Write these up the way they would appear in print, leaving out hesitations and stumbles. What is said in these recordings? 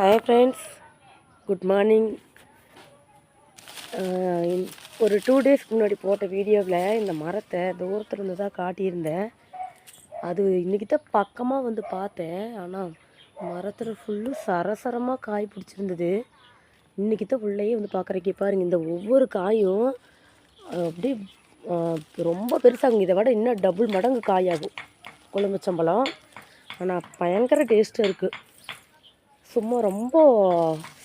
Hi friends, good morning. ஒரு 2 டேஸ்க்கு முன்னாடி போட்ட வீடியோவில் இந்த மரத்தை தூரத்தில் இருந்து தான் காட்டியிருந்தேன். அது இன்றைக்கி தான் பக்கமாக வந்து பார்த்தேன். ஆனால் மரத்தில் ஃபுல்லு சரசரமாக காய் பிடிச்சிருந்தது. இன்றைக்கி தான் உள்ளேயே வந்து பார்க்குறக்கே பாருங்கள், இந்த ஒவ்வொரு காயும் அப்படியே ரொம்ப பெருசாகுங்க. இதை விட இன்னும் டபுள் மடங்கு காயாகும் கொழும்புச்சம்பழம். ஆனால் பயங்கர டேஸ்ட்டாக இருக்குது. சும்மா ரொம்ப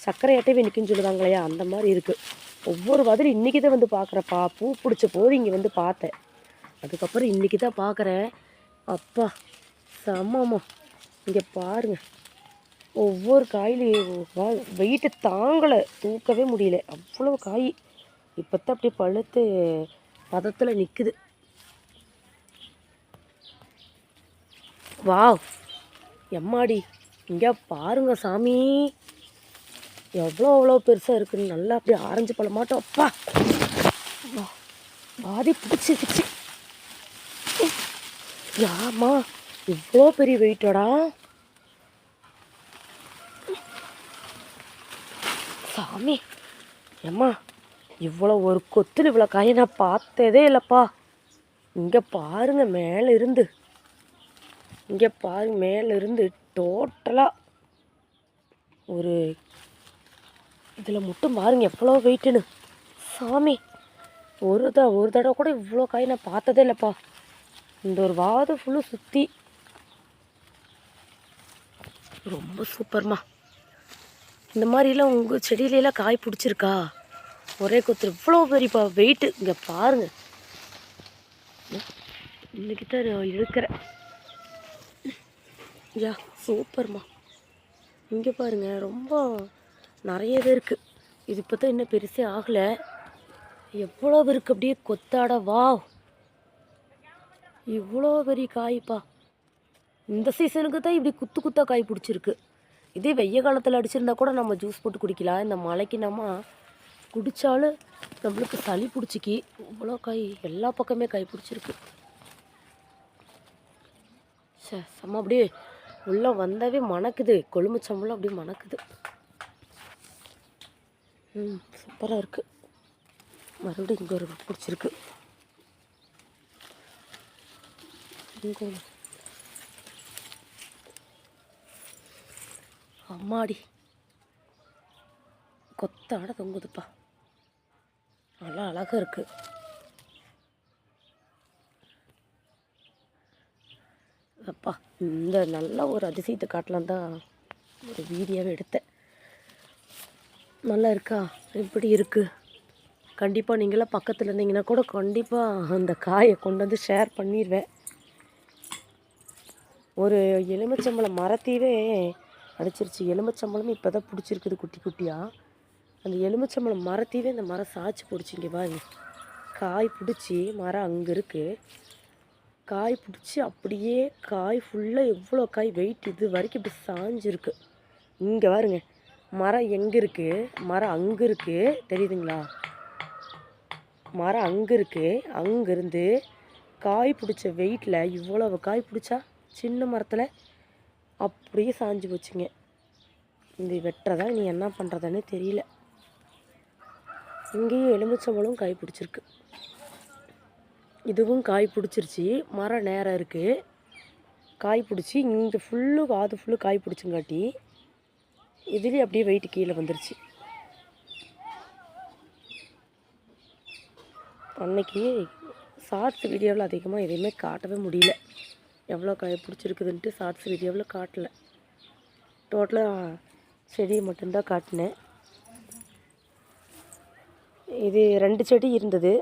சர்க்கரையாட்டவே நிற்குன்னு சொல்லுவாங்க இல்லையா, அந்த மாதிரி இருக்குது. ஒவ்வொரு மாதிரி இன்றைக்கி தான் வந்து பார்க்குறப்பா. பூ பிடிச்ச போது இங்கே வந்து பார்த்தேன். அதுக்கப்புறம் இன்றைக்கி தான் பார்க்குறேன். அப்பா செம்மம்மா, இங்கே பாருங்கள், ஒவ்வொரு காயிலையும் வெயிட்டு தாங்கலை, தூக்கவே முடியல, அவ்வளோ காய். இப்போ தான் அப்படியே பழுத்து பதத்தில் நிற்குது. வாவ் எம்மாடி, இங்கே பாருங்க சாமி, எவ்வளோ பெருசாக இருக்குன்னு. நல்லா அப்படியே ஆரஞ்சு பழம் மாட்டோம். அப்பா பாதி பிடிச்சிருச்சு. யாமா இவ்வளோ பெரிய வெயிட்டோடா சாமி. ஏம்மா, இவ்வளோ ஒரு கொத்தில் இவ்வளோ காயை நான் பார்த்ததே இல்லைப்பா. இங்கே பாருங்க, மேலே இருந்து இங்கே பாருங்க, மேலே இருந்து டோட்டலாக ஒரு இதில் மட்டும் பாருங்கள் எவ்வளோ வெயிட்டுன்னு. சாமி, ஒரு தடவை கூட இவ்வளோ காய் நான் பார்த்ததே இல்லைப்பா. இந்த ஒரு வாது ஃபுல்லு சுற்றி ரொம்ப சூப்பர்மா. இந்த மாதிரிலாம் உங்கள் செடியிலலாம் காய் பிடிச்சிருக்கா? ஒரே கொத்து இவ்வளோ பெரியப்பா வெயிட்டு. இங்கே பாருங்கள், இன்னைக்கு தான் இருக்கிறேன். யா சூப்பர்மா. இங்கே பாருங்கள், ரொம்ப நிறையவே இருக்குது. இது இப்போ தான் இன்னும் பெருசே ஆகலை. எவ்வளோ இருக்குது அப்படியே கொத்தாட. வா, இவ்வளோ பெரிய காய்ப்பா. இந்த சீசனுக்கு தான் இப்படி குத்தாக காய் பிடிச்சிருக்கு. இதே வெய்ய காலத்தில் அடிச்சிருந்தா கூட நம்ம ஜூஸ் போட்டு குடிக்கலாம். இந்த மழைக்கு நம்ம குடித்தாலும் நம்மளுக்கு சளி பிடிச்சிக்கி. இவ்வளோ காய் எல்லா பக்கமே காய் பிடிச்சிருக்கு. செம்ம, அப்படியே உள்ளே வந்தாவே மணக்குது. கொழும்புச்சம்பளம் அப்படியே மணக்குது. சூப்பராக இருக்குது. மறுபடியும் இங்கே ஒரு பிடிச்சிருக்கு. இங்கே அம்மாடி கொத்தாட தொங்குதுப்பா. நல்லா அழகாக இருக்குது. அப்பா, இந்த நல்ல ஒரு அதிசயத்தை காட்டலாம் தான் ஒரு வீடியோவை எடுத்தேன். நல்லா இருக்கா? எப்படி இருக்குது? கண்டிப்பாக நீங்களாம் பக்கத்தில் இருந்தீங்கன்னா கூட கண்டிப்பாக அந்த காயை கொண்டு வந்து ஷேர் பண்ணிடுவேன். ஒரு எலுமிச்சம்பழம் மரத்தையே அடிச்சிருச்சு. எலுமிச்சம்பழமும் இப்போ தான் பிடிச்சிருக்குது குட்டி குட்டியாக. அந்த எலுமிச்சம்பழம் மரத்தையே இந்த மரம் சாய்ச்சி பிடிச்சிங்க பாருங்க. காய் பிடிச்சி மரம் அங்கே இருக்குது. காய் பிடிச்சி அப்படியே காய் ஃபுல்லாக எவ்வளோ காய் வெயிட் இது வரைக்கும் இப்படி சாஞ்சிருக்கு. இங்கே பாருங்க, மரம் எங்கே இருக்குது? மரம் அங்கே இருக்குது, தெரியுதுங்களா? மரம் அங்கே இருக்குது. அங்கேருந்து காய் பிடிச்ச வெயிட்டில் இவ்வளோ காய் பிடிச்சா சின்ன மரத்தில் அப்படியே சாஞ்சு போச்சுங்க. இந்த வெட்டுறதா நீ என்ன பண்ணுறதுன்னு தெரியல. இங்கேயும் எலுமிச்சம்பழம் காய் பிடிச்சிருக்கு. இதுவும் காய் பிடிச்சிருச்சு. மரம் நேரம் இருக்குது. காய் பிடிச்சி இங்கே ஃபுல்லு வாது ஃபுல்லு காய் பிடிச்சுங்காட்டி இதுலேயும் அப்படியே வெயிட்டு கீழே வந்துருச்சு. அன்னைக்கு ஷார்ட்ஸ் வீடியோவில் அதிகமாக எதையுமே காட்டவே முடியல. எவ்வளோ காய் பிடிச்சிருக்குதுன்ட்டு ஷார்ட்ஸ் வீடியோவில் காட்டலை. டோட்டலாக செடியை மட்டும்தான் காட்டினேன். இது 2 செடி இருந்தது.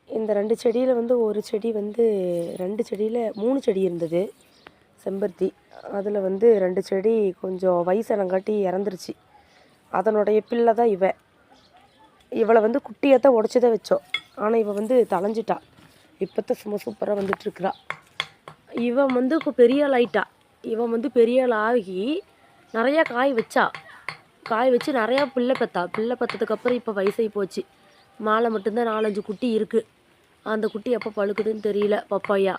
இந்த 2 செடியில் வந்து ஒரு செடி வந்து 2 செடியில் 3 செடி இருந்தது செம்பருத்தி. அதில் வந்து 2 செடி கொஞ்சம் வயசானங்காட்டி இறந்துருச்சு. அதனுடைய பிள்ளை தான் இவளை வந்து குட்டியாக தான் உடச்சி தான் வச்சோம். ஆனால் இவள் வந்து தளைஞ்சிட்டா. இப்போ தான் சும்மா சூப்பராக வந்துட்டுருக்குறா. இவன் வந்து இப்போ பெரிய ஆள் ஆயிட்டா. இவன் வந்து பெரிய ஆள் ஆகி நிறையா காய் வச்சு நிறையா பிள்ளை பெற்றதுக்கப்புறம் இப்போ வயசாகி போச்சு. மாலை மட்டும்தான் 4-5 குட்டி இருக்குது. அந்த குட்டி எப்போ பழுக்குதுன்னு தெரியல. பப்பாயா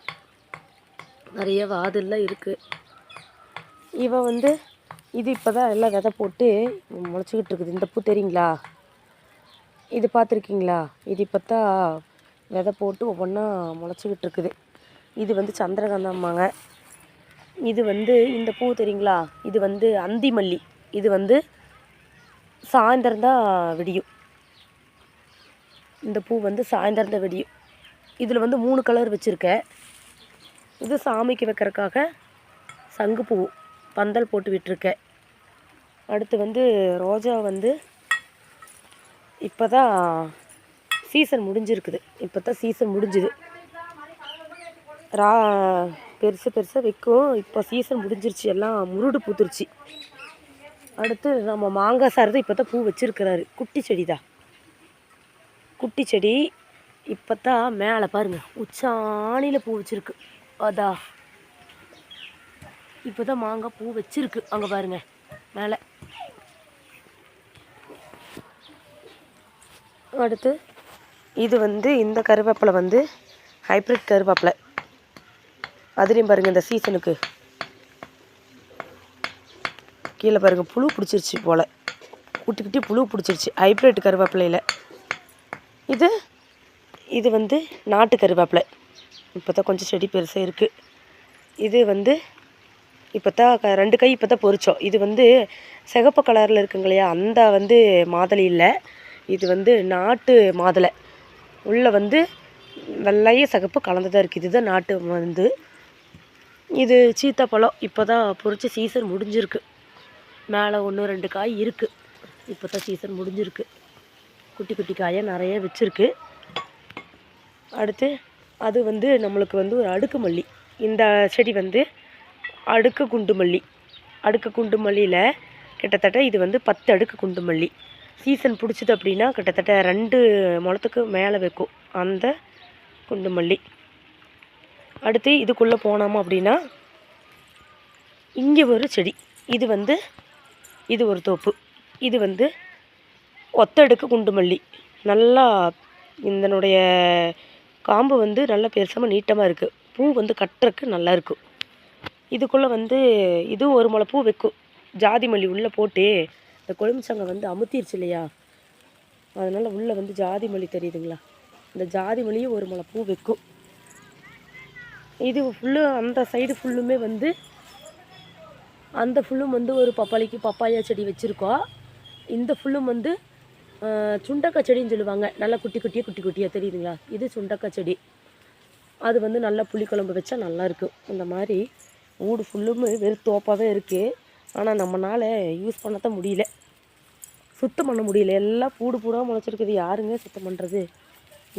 நிறைய வாதெல்லாம் இருக்குது. இவன் வந்து இது இப்போ தான் எல்லாம் விதை போட்டு முளைச்சிக்கிட்டு இருக்குது. இந்த பூ தெரியுங்களா? இது பார்த்துருக்கீங்களா? இது இப்போ தான் விதை போட்டு ஒவ்வொன்றா முளைச்சிக்கிட்டு இருக்குது. இது வந்து சந்திரகாந்தம்மாங்க. இது வந்து இந்த பூ தெரியுங்களா? இது வந்து அந்தி மல்லி. இது வந்து சாயந்தரம்தான் விடியும். இந்த பூ வந்து சாயந்தரம்தான் விடியும். இதில் வந்து 3 கலர் வச்சுருக்கேன். இது சாமிக்கு வைக்கிறதுக்காக சங்குப்பூ பந்தல் போட்டு விட்டுருக்கேன். அடுத்து வந்து ரோஜா வந்து இப்போ தான் சீசன் முடிஞ்சிருக்குது. இப்போ தான் சீசன் முடிஞ்சுது. பெருசு பெருசாக வைக்கும். இப்போ சீசன் முடிஞ்சிருச்சு, எல்லாம் முருடு பூத்துருச்சு. அடுத்து நம்ம மாங்காய் சாரது இப்போ தான் பூ வச்சுருக்கிறாரு. குட்டி செடி தான், குட்டி செடி. இப்போ தான் மேலே பாருங்கள் உச்சாணியில் பூ வச்சுருக்கு. அதா இப்போ தான் மாங்காய் பூ வச்சுருக்கு. அங்கே பாருங்கள் மேலே. அடுத்து இது வந்து இந்த கருவேப்பிலை வந்து ஹைப்ரிட் கருவேப்பிலை. அதுலேயும் பாருங்கள் இந்த சீசனுக்கு கீழே பாருங்கள் புழு பிடிச்சிருச்சு போல். குட்டி குட்டி புழு பிடிச்சிருச்சு ஹைப்ரிட் கருவேப்பிலையில். இது வந்து நாட்டு கருவேப்பிலை. இப்போ தான் கொஞ்சம் செடி பெருசாக இருக்குது. இது வந்து இப்போ தான் 2 கை இப்போ தான் பொறிச்சோம். இது வந்து சிகப்பு கலரில் இருக்குங்க இல்லையா, அந்த வந்து மாதுளை இல்லை. இது வந்து நாட்டு மாதுளை. உள்ளே வந்து வெள்ளையும் சிகப்பு கலந்துதான் இருக்குது. இதுதான் நாட்டு வந்து. இது சீத்தாப்பழம். இப்போ தான் பொறிச்சு சீசன் முடிஞ்சிருக்கு. மேலே 1-2 காய் இருக்குது. இப்போ தான் சீசன் முடிஞ்சிருக்கு. குட்டி குட்டி காயாக நிறைய வச்சுருக்கு. அடுத்து அது வந்து நம்மளுக்கு வந்து ஒரு அடுக்கு மல்லி. இந்த செடி வந்து அடுக்கு குண்டு மல்லி. அடுக்கு குண்டு மல்லியில் கிட்டத்தட்ட இது வந்து 10 அடுக்கு குண்டு மல்லி. சீசன் பிடிச்சிது அப்படின்னா கிட்டத்தட்ட 2 முழத்துக்கு மேலே வைக்கும் அந்த குண்டு மல்லி. அடுத்து இதுக்குள்ளே போனோமா அப்படின்னா இங்கே ஒரு செடி. இது வந்து இது ஒரு தோப்பு. இது வந்து ஒத்தடுக்கு குண்டு மல்லி. நல்லா இதனுடைய காம்பு வந்து நல்லா பெருசாக நீட்டமாக இருக்குது. பூ வந்து கட்டுறக்கு நல்லா இருக்கும். இதுக்குள்ளே வந்து இதுவும் ஒரு முளை பூ வைக்கும். ஜாதி மல்லி உள்ளே போட்டு இந்த கொழுமிச்சங்க வந்து அமுத்திருச்சு இல்லையா, அதனால் உள்ளே வந்து ஜாதி மல்லி தெரியுதுங்களா, இந்த ஜாதி மல்லியும் ஒரு முளை பூ வைக்கும். இது ஃபுல்லும் அந்த சைடு ஃபுல்லுமே வந்து அந்த ஃபுல்லும் வந்து ஒரு பப்பாயா செடி வச்சுருக்கோம். இந்த ஃபுல்லும் வந்து சுண்டக்காய் செடின்னு சொல்லுவாங்க. நல்லா குட்டி குட்டியாக தெரியுதுங்களா, இது சுண்டக்காய் செடி. அது வந்து நல்லா புளிக்குழம்பு வச்சா நல்லாயிருக்கும். இந்த மாதிரி ஊடு ஃபுல்லுமே வெறும் தோப்பாகவே இருக்குது. ஆனால் நம்மளால் யூஸ் பண்ணத்தான் முடியல, சுத்தம் பண்ண முடியல. எல்லாம் பூடாக முளைச்சிருக்குது. யாருங்க சுத்தம் பண்ணுறது?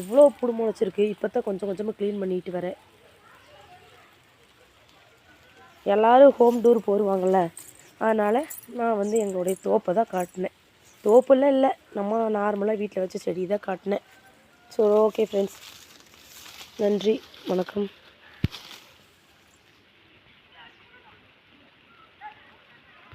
இவ்வளோ பூடு முளைச்சிருக்கு. இப்போ தான் கொஞ்சம் கொஞ்சமாக க்ளீன் பண்ணிட்டு வரேன். எல்லோரும் ஹோம் டூர் போடுவாங்கள்ல, அதனால் நான் வந்து எங்களுடைய தோப்பை தான் காட்டினேன். தோப்புலாம் இல்லை, நம்ம நார்மலாக வீட்டில் வச்ச செடி தான் காட்டினேன். ஸோ ஓகே ஃப்ரெண்ட்ஸ், நன்றி, வணக்கம்.